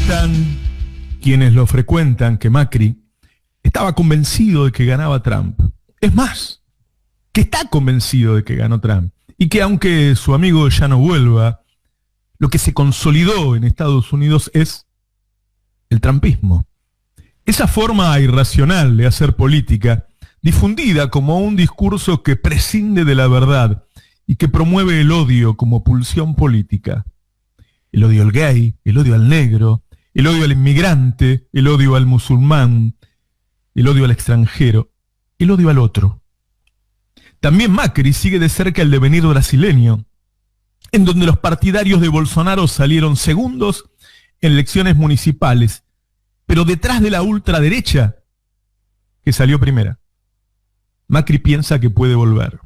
cuentan quienes lo frecuentan que Macri estaba convencido de que ganaba Trump. Es más, que está convencido de que ganó Trump. Y que aunque su amigo ya no vuelva, lo que se consolidó en Estados Unidos es el trumpismo. Esa forma irracional de hacer política, difundida como un discurso que prescinde de la verdad y que promueve el odio como pulsión política. El odio al gay, el odio al negro, el odio al inmigrante, el odio al musulmán, el odio al extranjero, el odio al otro. También Macri sigue de cerca el devenir brasileño, en donde los partidarios de Bolsonaro salieron segundos en elecciones municipales, pero detrás de la ultraderecha, que salió primera. Macri piensa que puede volver.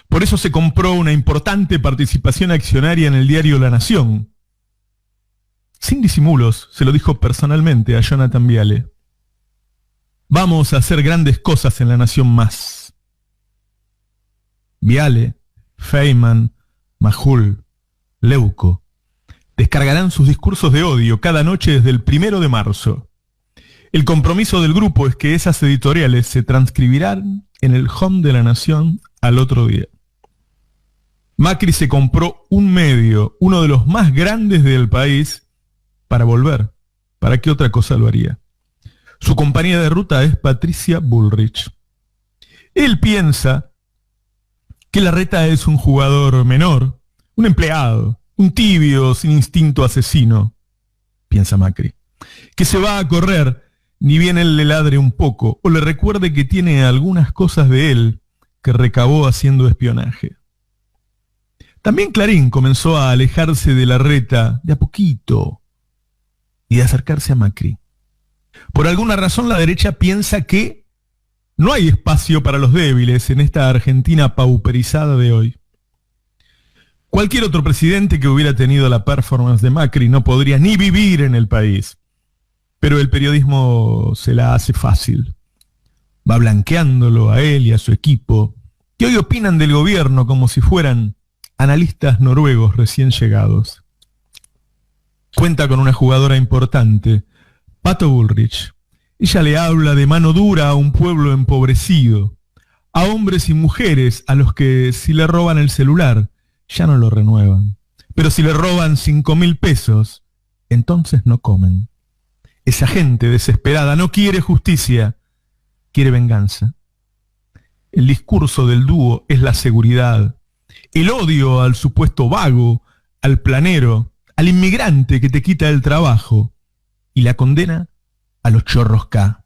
Por eso se compró una importante participación accionaria en el diario La Nación. Sin disimulos, se lo dijo personalmente a Jonathan Viale. Vamos a hacer grandes cosas en La Nación más. Viale, Feynman, Majul, Leuco descargarán sus discursos de odio cada noche desde el 1 de marzo. El compromiso del grupo es que esas editoriales se transcribirán en el home de La Nación al otro día. Macri se compró un medio, uno de los más grandes del país, para volver. ¿Para qué otra cosa lo haría? Su compañía de ruta es Patricia Bullrich. Él piensa que Larreta es un jugador menor, un empleado, un tibio sin instinto asesino, piensa Macri, que se va a correr ni bien él le ladre un poco o le recuerde que tiene algunas cosas de él que recabó haciendo espionaje. También Clarín comenzó a alejarse de Larreta de a poquito y de acercarse a Macri. Por alguna razón la derecha piensa que no hay espacio para los débiles en esta Argentina pauperizada de hoy. Cualquier otro presidente que hubiera tenido la performance de Macri no podría ni vivir en el país. Pero el periodismo se la hace fácil. Va blanqueándolo a él y a su equipo, que hoy opinan del gobierno como si fueran analistas noruegos recién llegados. Cuenta con una jugadora importante, Pato Bullrich. Ella le habla de mano dura a un pueblo empobrecido, a hombres y mujeres a los que si le roban el celular, ya no lo renuevan. Pero si le roban 5.000 pesos, entonces no comen. Esa gente desesperada no quiere justicia, quiere venganza. El discurso del dúo es la seguridad, el odio al supuesto vago, al planero, al inmigrante que te quita el trabajo, y la condena a los chorros K.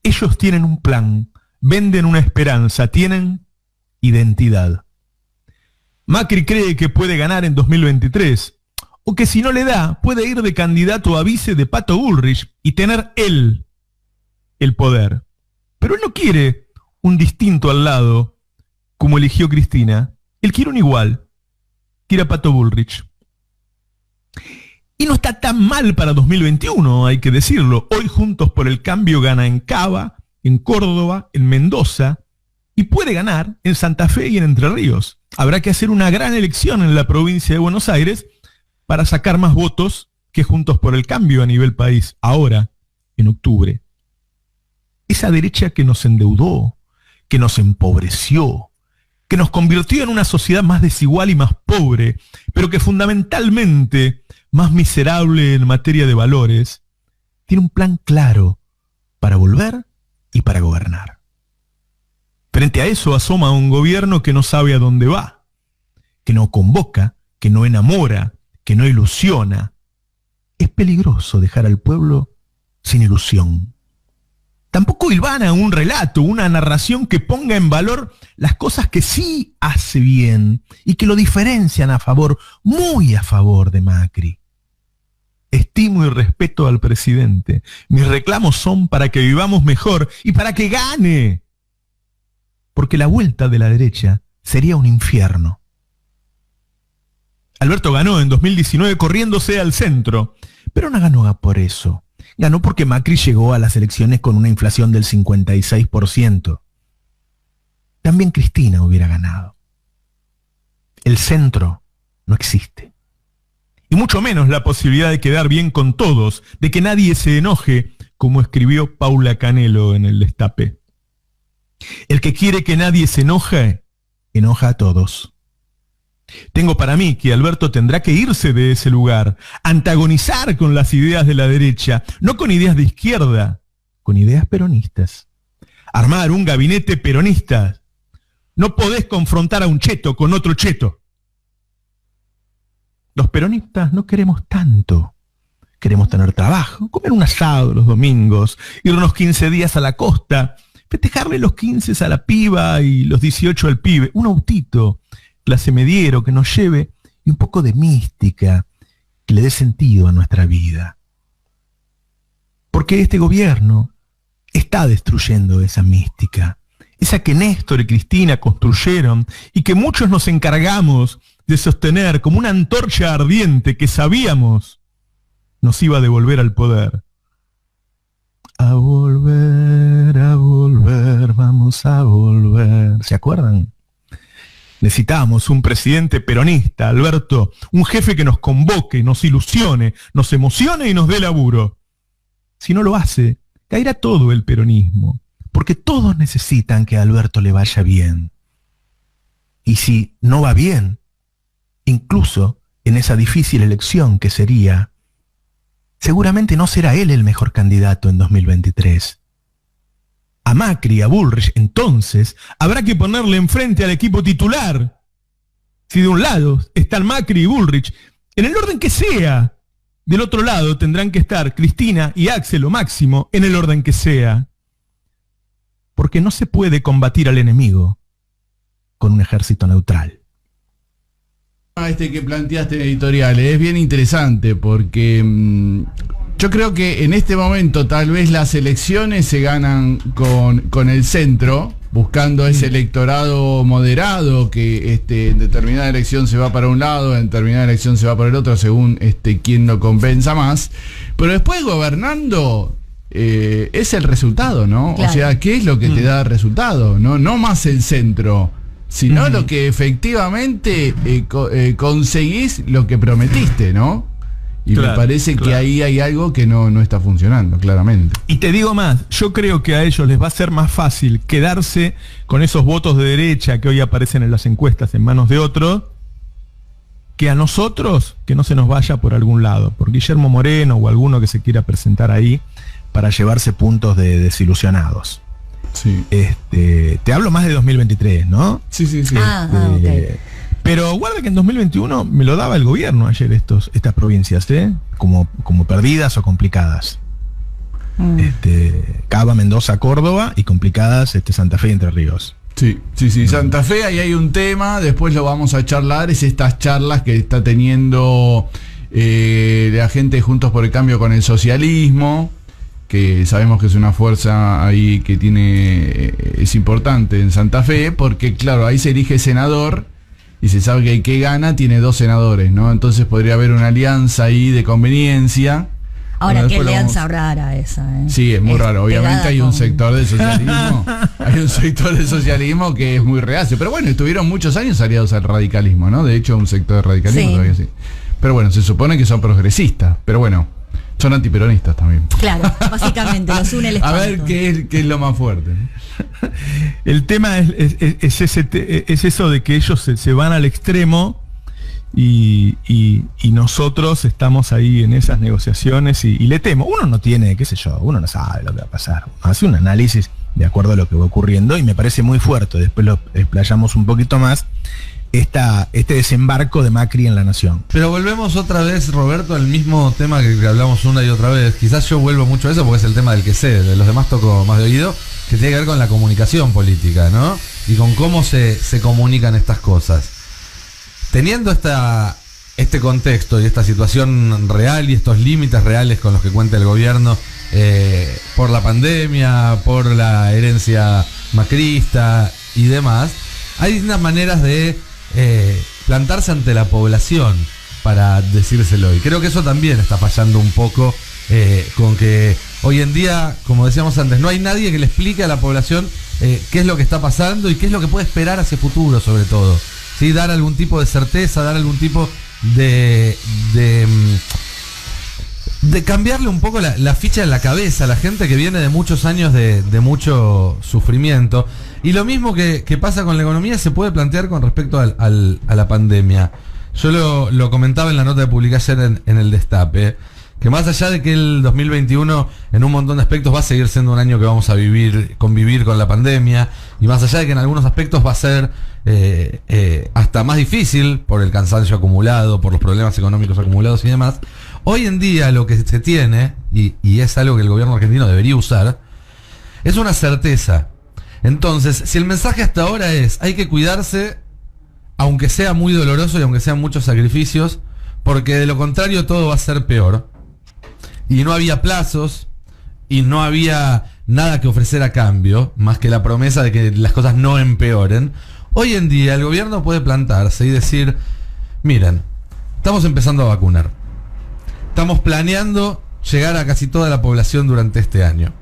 Ellos tienen un plan, venden una esperanza, tienen identidad. Macri cree que puede ganar en 2023, o que si no le da, puede ir de candidato a vice de Pato Bullrich y tener él el poder. Pero él no quiere un distinto al lado, como eligió Cristina. Él quiere un igual. Quiere a Pato Bullrich. Y no está tan mal para 2021, hay que decirlo. Hoy Juntos por el Cambio gana en Cava, en Córdoba, en Mendoza, y puede ganar en Santa Fe y en Entre Ríos. Habrá que hacer una gran elección en la provincia de Buenos Aires para sacar más votos que Juntos por el Cambio a nivel país, ahora, en octubre. Esa derecha que nos endeudó, que nos empobreció, que nos convirtió en una sociedad más desigual y más pobre, pero que fundamentalmente más miserable en materia de valores, tiene un plan claro para volver y para gobernar. Frente a eso asoma un gobierno que no sabe a dónde va, que no convoca, que no enamora, que no ilusiona. Es peligroso dejar al pueblo sin ilusión. Tampoco hilvana un relato, una narración que ponga en valor las cosas que sí hace bien y que lo diferencian a favor, muy a favor de Macri. Estimo y respeto al presidente. Mis reclamos son para que vivamos mejor y para que gane. Porque la vuelta de la derecha sería un infierno. Alberto ganó en 2019 corriéndose al centro, pero no ganó por eso. Ganó porque Macri llegó a las elecciones con una inflación del 56%. También Cristina hubiera ganado. El centro no existe. y mucho menos la posibilidad de quedar bien con todos, de que nadie se enoje, como escribió Paula Canelo en el Destape. El que quiere que nadie se enoje, enoja a todos. Tengo para mí que Alberto tendrá que irse de ese lugar, antagonizar con las ideas de la derecha, no con ideas de izquierda, con ideas peronistas. Armar un gabinete peronista. No podés confrontar a un cheto con otro cheto. Los peronistas no queremos tanto. Queremos tener trabajo, comer un asado los domingos, irnos 15 días a la costa, festejarle los 15 a la piba y los 18 al pibe, un autito, clase mediero que nos lleve y un poco de mística que le dé sentido a nuestra vida. Porque este gobierno está destruyendo esa mística, esa que Néstor y Cristina construyeron y que muchos nos encargamos de sostener como una antorcha ardiente que sabíamos nos iba a devolver al poder. A volver, vamos a volver. ¿Se acuerdan? Necesitábamos un presidente peronista, Alberto, un jefe que nos convoque, nos ilusione, nos emocione y nos dé laburo. Si no lo hace, caerá todo el peronismo, porque todos necesitan que a Alberto le vaya bien. Y si no va bien, incluso en esa difícil elección que sería, seguramente no será él el mejor candidato en 2023. A Macri, a Bullrich, entonces, habrá que ponerle enfrente al equipo titular. Si de un lado están Macri y Bullrich, en el orden que sea, del otro lado tendrán que estar Cristina y Axel o Máximo, en el orden que sea. Porque no se puede combatir al enemigo con un ejército neutral. Que planteaste editorial es bien interesante porque yo creo que en este momento tal vez las elecciones se ganan con el centro, buscando ese electorado moderado que en determinada elección se va para un lado, en determinada elección se va para el otro, según quién lo compensa más. Pero después gobernando es el resultado, ¿no? Claro. O sea, ¿qué es lo que te da resultado? No más el centro, sino lo que efectivamente conseguís lo que prometiste, ¿no? Y claro, me parece que ahí hay algo que no está funcionando, claramente. Y te digo más, yo creo que a ellos les va a ser más fácil quedarse con esos votos de derecha que hoy aparecen en las encuestas en manos de otros, que a nosotros que no se nos vaya por algún lado, por Guillermo Moreno o alguno que se quiera presentar ahí para llevarse puntos de desilusionados. Sí. Te hablo más de 2023, ¿no? Sí. Okay. Pero guarda que en 2021 me lo daba el gobierno ayer estas provincias, como perdidas o complicadas. Cava, Mendoza, Córdoba y complicadas Santa Fe y Entre Ríos. Sí. Santa Fe, ahí hay un tema, después lo vamos a charlar, es estas charlas que está teniendo la gente de Juntos por el Cambio con el socialismo, que sabemos que es una fuerza ahí que es importante en Santa Fe, porque claro, ahí se elige senador y se sabe que el que gana tiene 2 senadores, ¿no? Entonces podría haber una alianza ahí de conveniencia. Ahora, qué alianza rara esa, ¿eh? Sí, es muy raro. Obviamente hay un sector del socialismo, que es muy reacio. Pero bueno, estuvieron muchos años aliados al radicalismo, ¿no? De hecho, un sector del radicalismo todavía sí. Pero bueno, se supone que son progresistas. Pero bueno, son antiperonistas también. Claro, básicamente, los une el espanto. A ver qué es lo más fuerte, ¿no? El tema es eso de que ellos se van al extremo y nosotros estamos ahí en esas negociaciones y le temo. Uno no tiene, uno no sabe lo que va a pasar. Hace un análisis de acuerdo a lo que va ocurriendo y me parece muy fuerte. Después lo explayamos un poquito más. Este desembarco de Macri en la nación. Pero volvemos otra vez, Roberto, al mismo tema que hablamos una y otra vez. Quizás yo vuelvo mucho a eso porque es el tema del que sé, de los demás toco más de oído, que tiene que ver con la comunicación política, ¿no? Y con cómo se comunican estas cosas. Teniendo este contexto y esta situación real y estos límites reales con los que cuenta el gobierno por la pandemia, por la herencia macrista y demás, hay distintas maneras de plantarse ante la población para decírselo, y creo que eso también está fallando un poco con que hoy en día, como decíamos antes, no hay nadie que le explique a la población qué es lo que está pasando y qué es lo que puede esperar hacia futuro, sobre todo, ¿sí? Dar algún tipo de certeza, dar algún tipo de cambiarle un poco la ficha en la cabeza a la gente que viene de muchos años de mucho sufrimiento. Y lo mismo que pasa con la economía se puede plantear con respecto a la pandemia. Yo lo comentaba en la nota que publiqué ayer en el Destape, que más allá de que el 2021 en un montón de aspectos va a seguir siendo un año que vamos a convivir con la pandemia, y más allá de que en algunos aspectos va a ser hasta más difícil por el cansancio acumulado, por los problemas económicos acumulados y demás, hoy en día lo que se tiene, y es algo que el gobierno argentino debería usar, es una certeza. Entonces, si el mensaje hasta ahora es hay que cuidarse, aunque sea muy doloroso y aunque sean muchos sacrificios, porque de lo contrario todo va a ser peor, y no había plazos y no había nada que ofrecer a cambio, más que la promesa de que las cosas no empeoren, hoy en día el gobierno puede plantarse y decir, miren, estamos empezando a vacunar, estamos planeando llegar a casi toda la población durante este año,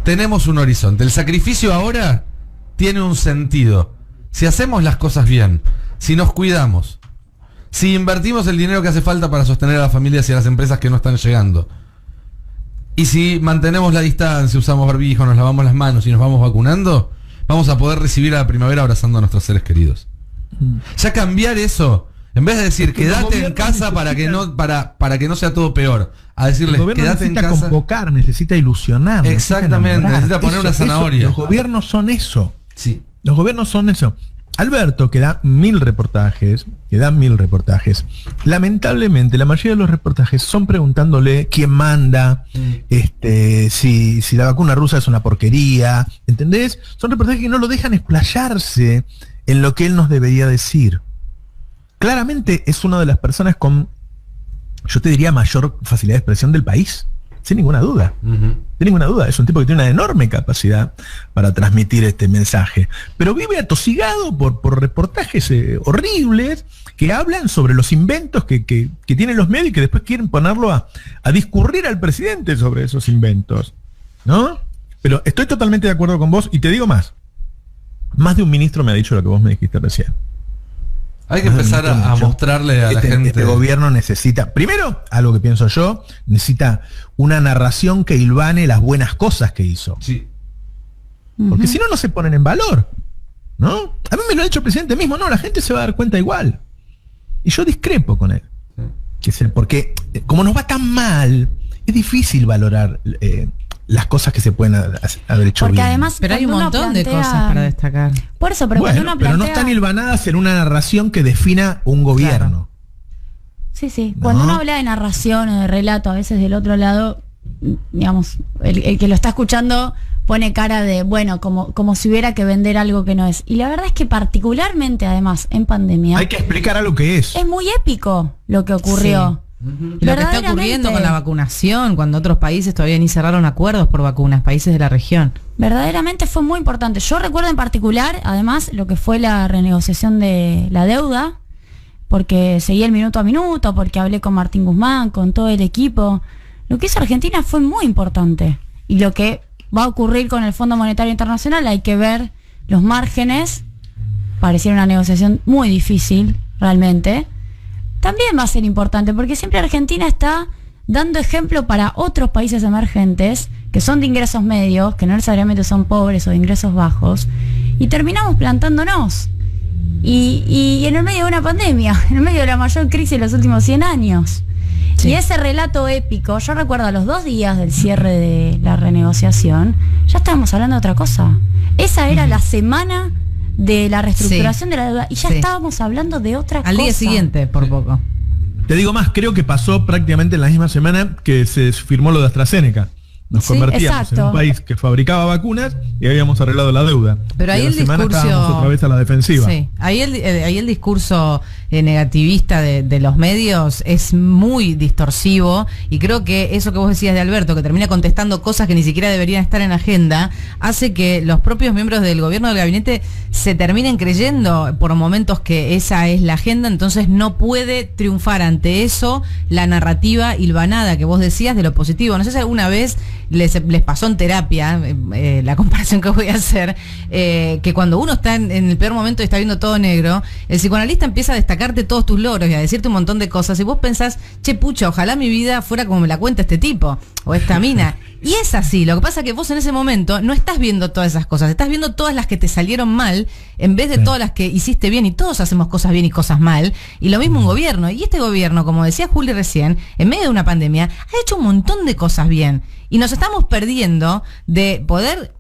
tenemos un horizonte, el sacrificio ahora tiene un sentido, si hacemos las cosas bien, si nos cuidamos, si invertimos el dinero que hace falta para sostener a las familias y a las empresas que no están llegando, y si mantenemos la distancia, usamos barbijo, nos lavamos las manos y nos vamos vacunando, vamos a poder recibir a la primavera abrazando a nuestros seres queridos. Ya cambiar eso, en vez de decir quédate en casa para que no sea todo peor, a decirles quédate en casa. Necesita convocar, necesita ilusionar. Exactamente, necesita poner una zanahoria. Los gobiernos son eso. Sí. Los gobiernos son eso. Alberto, que da 1000 reportajes, lamentablemente la mayoría de los reportajes son preguntándole quién manda, si la vacuna rusa es una porquería, ¿entendés? Son reportajes que no lo dejan explayarse en lo que él nos debería decir. Claramente es una de las personas con, yo te diría, mayor facilidad de expresión del país, sin ninguna duda. Sin ninguna duda, es un tipo que tiene una enorme capacidad para transmitir este mensaje, pero vive atosigado por reportajes horribles que hablan sobre los inventos que tienen los medios y que después quieren ponerlo a discurrir al presidente sobre esos inventos, ¿no? Pero estoy totalmente de acuerdo con vos y te digo más de un ministro me ha dicho lo que vos me dijiste recién. Hay que empezar a mostrarle a la gente. Este gobierno necesita, primero, algo que pienso yo, necesita una narración que hilvane las buenas cosas que hizo. Sí. Porque si no, no se ponen en valor, ¿no? A mí me lo ha dicho el presidente mismo, no, la gente se va a dar cuenta igual. Y yo discrepo con él. Porque como nos va tan mal, es difícil valorar las cosas que se pueden haber hecho porque bien. Además, pero hay un montón de cosas para destacar. Por eso, pero bueno, cuando uno plantea, pero no están hilvanadas en una narración que defina un gobierno. Claro. Sí. Cuando uno habla de narración o de relato, a veces del otro lado, digamos, el que lo está escuchando pone cara de, bueno, como si hubiera que vender algo que no es. Y la verdad es que particularmente, además, en pandemia, hay que explicar algo que es. Es muy épico lo que ocurrió. Sí. Lo que está ocurriendo con la vacunación, cuando otros países todavía ni cerraron acuerdos por vacunas, países de la región. Verdaderamente fue muy importante. Yo recuerdo en particular, además, lo que fue la renegociación de la deuda, porque seguí el minuto a minuto, porque hablé con Martín Guzmán, con todo el equipo. Lo que hizo Argentina fue muy importante. Y lo que va a ocurrir con el Fondo Monetario Internacional, hay que ver los márgenes. Pareciera una negociación muy difícil, realmente. También va a ser importante, porque siempre Argentina está dando ejemplo para otros países emergentes, que son de ingresos medios, que no necesariamente son pobres o de ingresos bajos, y terminamos plantándonos. Y en el medio de una pandemia, en el medio de la mayor crisis de los últimos 100 años. Sí. Y ese relato épico, yo recuerdo a los 2 días del cierre de la renegociación, ya estábamos hablando de otra cosa. Esa era la semana de la reestructuración de la deuda y ya estábamos hablando de otra cosa. Al día siguiente, por poco. Te digo más, creo que pasó prácticamente en la misma semana que se firmó lo de AstraZeneca. Nos convertíamos en un país que fabricaba vacunas y habíamos arreglado la deuda. Pero ahí el discurso estábamos otra vez a la defensiva. Sí, ahí el discurso negativista de los medios es muy distorsivo, y creo que eso que vos decías de Alberto, que termina contestando cosas que ni siquiera deberían estar en la agenda, hace que los propios miembros del gobierno, del gabinete, se terminen creyendo por momentos que esa es la agenda. Entonces no puede triunfar ante eso la narrativa hilvanada que vos decías de lo positivo. No sé si alguna vez les pasó en terapia, la comparación que voy a hacer, que cuando uno está en el peor momento y está viendo todo negro, el psicoanalista empieza a destacarte todos tus logros y a decirte un montón de cosas, y vos pensás, che, pucha, ojalá mi vida fuera como me la cuenta este tipo, o esta mina. Y es así, lo que pasa es que vos en ese momento no estás viendo todas esas cosas, estás viendo todas las que te salieron mal, en vez de todas las que hiciste bien, y todos hacemos cosas bien y cosas mal, y lo mismo un gobierno, y este gobierno, como decía Juli recién, en medio de una pandemia, ha hecho un montón de cosas bien, y nos estamos perdiendo de poder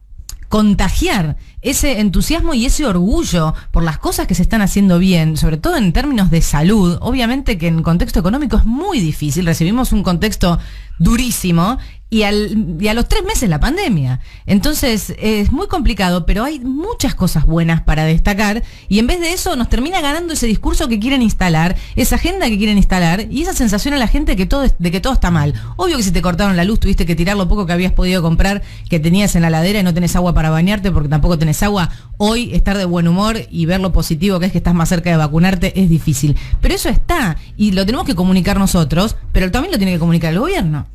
contagiar ese entusiasmo y ese orgullo por las cosas que se están haciendo bien, sobre todo en términos de salud. Obviamente que en contexto económico es muy difícil, recibimos un contexto durísimo y a los 3 meses la pandemia. Entonces es muy complicado, pero hay muchas cosas buenas para destacar, y en vez de eso nos termina ganando ese discurso que quieren instalar, esa agenda que quieren instalar, y esa sensación a la gente de que todo está mal. Obvio que si te cortaron la luz tuviste que tirar lo poco que habías podido comprar, que tenías en la heladera, y no tenés agua para bañarte porque tampoco tenés agua. Hoy estar de buen humor y ver lo positivo que es que estás más cerca de vacunarte es difícil, pero eso está, y lo tenemos que comunicar nosotros, pero también lo tiene que comunicar el gobierno.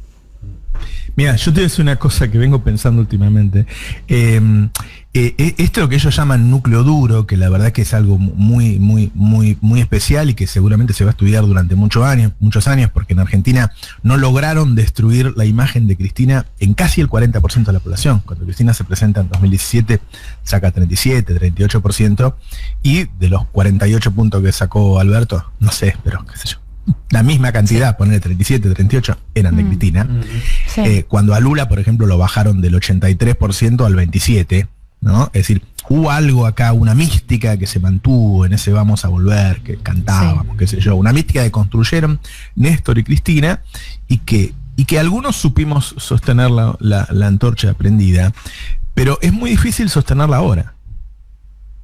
Mira, yo te voy a decir una cosa que vengo pensando últimamente. Esto que ellos llaman núcleo duro, que la verdad que es algo muy especial y que seguramente se va a estudiar durante muchos años, porque en Argentina no lograron destruir la imagen de Cristina en casi el 40% de la población. Cuando Cristina se presenta en 2017, saca 37, 38%, y de los 48 puntos que sacó Alberto, no sé, pero qué sé yo, la misma cantidad, ponerle 37, 38, eran de Cristina. Sí. Cuando a Lula, por ejemplo, lo bajaron del 83% al 27%, ¿no? Es decir, hubo algo acá, una mística que se mantuvo en ese vamos a volver, que cantábamos, qué sé yo, una mística que construyeron Néstor y Cristina, y que algunos supimos sostener la antorcha prendida, pero es muy difícil sostenerla ahora.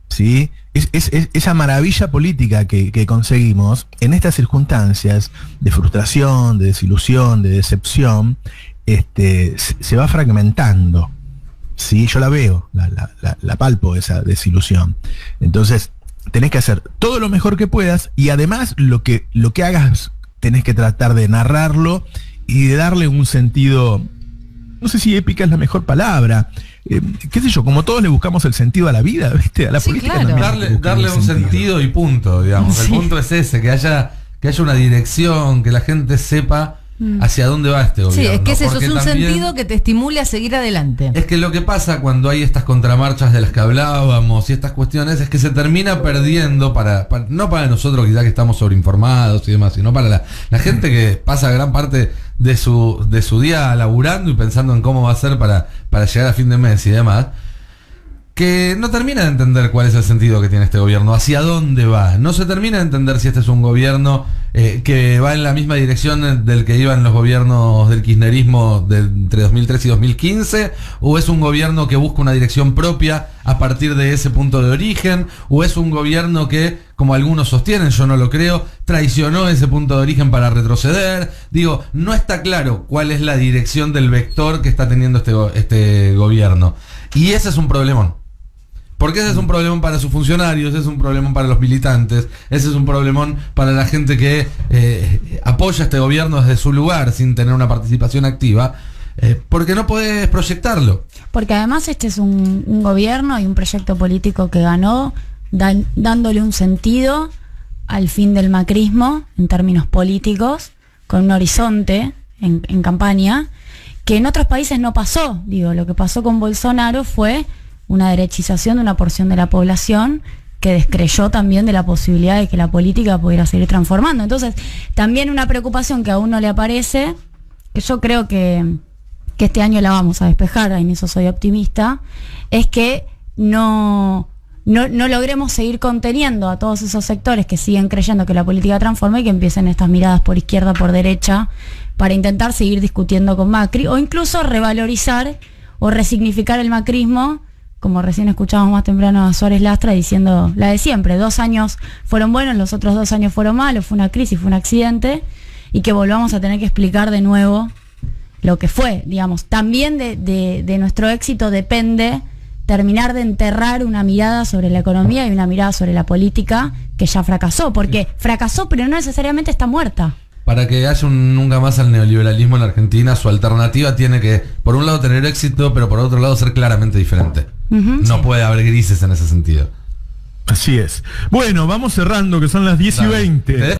¿Sí? Esa maravilla política que conseguimos en estas circunstancias de frustración, de desilusión, de decepción, se va fragmentando. ¿Sí? Yo la veo, la palpo, esa desilusión. Entonces, tenés que hacer todo lo mejor que puedas, y además lo que hagas tenés que tratar de narrarlo y de darle un sentido, no sé si épica es la mejor palabra, qué sé yo, como todos le buscamos el sentido a la vida, ¿viste? A la política. Claro. Darle un sentido y punto, digamos. Sí. El punto es ese, que haya una dirección, que la gente sepa hacia dónde va este gobierno. Sí, es que es eso, porque es un sentido que te estimule a seguir adelante. Es que lo que pasa cuando hay estas contramarchas de las que hablábamos y estas cuestiones es que se termina perdiendo no para nosotros quizás que estamos sobreinformados y demás, sino para la gente que pasa gran parte de su día laburando y pensando en cómo va a ser para llegar a fin de mes y demás, que no termina de entender cuál es el sentido que tiene este gobierno, hacia dónde va. No se termina de entender si este es un gobierno que va en la misma dirección del que iban los gobiernos del kirchnerismo entre 2003 y 2015, o es un gobierno que busca una dirección propia a partir de ese punto de origen, o es un gobierno que, como algunos sostienen, yo no lo creo, traicionó ese punto de origen para retroceder. Digo, no está claro cuál es la dirección del vector que está teniendo este gobierno. Y ese es un problemón. Porque ese es un problemón para sus funcionarios, ese es un problemón para los militantes, ese es un problemón para la gente que apoya a este gobierno desde su lugar sin tener una participación activa, porque no podés proyectarlo. Porque además este es un gobierno y un proyecto político que ganó dándole un sentido al fin del macrismo en términos políticos, con un horizonte en campaña, que en otros países no pasó. Digo, lo que pasó con Bolsonaro fue una derechización de una porción de la población que descreyó también de la posibilidad de que la política pudiera seguir transformando. Entonces, también una preocupación que a uno le aparece, que yo creo que este año la vamos a despejar, en eso soy optimista, es que no logremos seguir conteniendo a todos esos sectores que siguen creyendo que la política transforma, y que empiecen estas miradas por izquierda, por derecha, para intentar seguir discutiendo con Macri, o incluso revalorizar o resignificar el macrismo, como recién escuchábamos más temprano a Suárez Lastra diciendo la de siempre: 2 años fueron buenos, los otros 2 años fueron malos, fue una crisis, fue un accidente, y que volvamos a tener que explicar de nuevo lo que fue, digamos. También de nuestro éxito depende terminar de enterrar una mirada sobre la economía y una mirada sobre la política que ya fracasó, porque fracasó, pero no necesariamente está muerta. para que haya un nunca más al neoliberalismo en la Argentina, su alternativa tiene que, por un lado, tener éxito, pero por otro lado, ser claramente diferente. No puede haber grises en ese sentido. Así es. Bueno, vamos cerrando, que son las 10:20.